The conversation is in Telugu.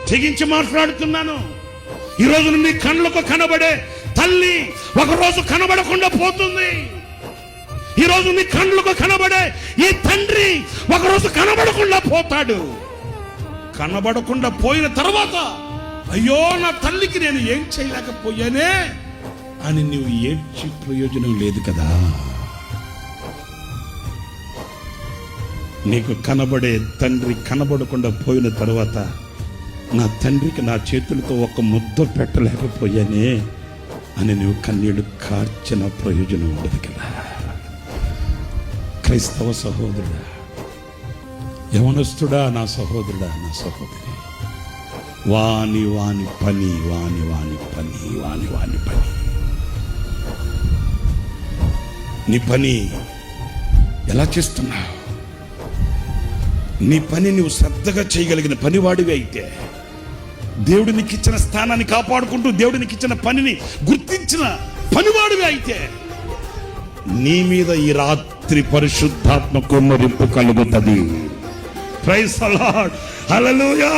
తెగించి మాట్లాడుతున్నాను. ఈరోజు నీ కళ్ళకు కనబడే తల్లి ఒకరోజు కనబడకుండా పోతుంది. ఈరోజు నీ కళ్ళకు కనబడే ఈ తండ్రి ఒకరోజు కనబడకుండా పోతాడు. కనబడకుండా పోయిన తర్వాత అయ్యో నా తల్లికి నేను ఏం చేయలేకపోయానే అని నువ్వు ఏడ్చి ప్రయోజనం లేదు కదా. నీకు కనబడే తండ్రి కనబడకుండా పోయిన తర్వాత నా తండ్రికి నా చేతులతో ఒక ముద్ద పెట్టలేకపోయానే అని నువ్వు కన్నీళ్లు కార్చిన ప్రయోజనం ఉండదు కదా. క్రైస్తవ సహోదరుడా, యవనస్తుడా, నా సహోదరుడా, నా సహోదరి, వాని వాని పని, వాని వాని పని, వాని వాని పని. నీ పని ఎలా చేస్తున్నావు? నీ పని నువ్వు శ్రద్ధగా చేయగలిగిన పనివాడివి అయితే, దేవుడు నీకు ఇచ్చిన స్థానాన్ని కాపాడుకుంటూ దేవుడు నీకు ఇచ్చిన పనిని గుర్తించిన పనివాడివి అయితే, నీ మీద ఈ రాత్రి పరిశుద్ధాత్మ కుమ్మరింపు కలుగుతుంది. Praise the lord, hallelujah.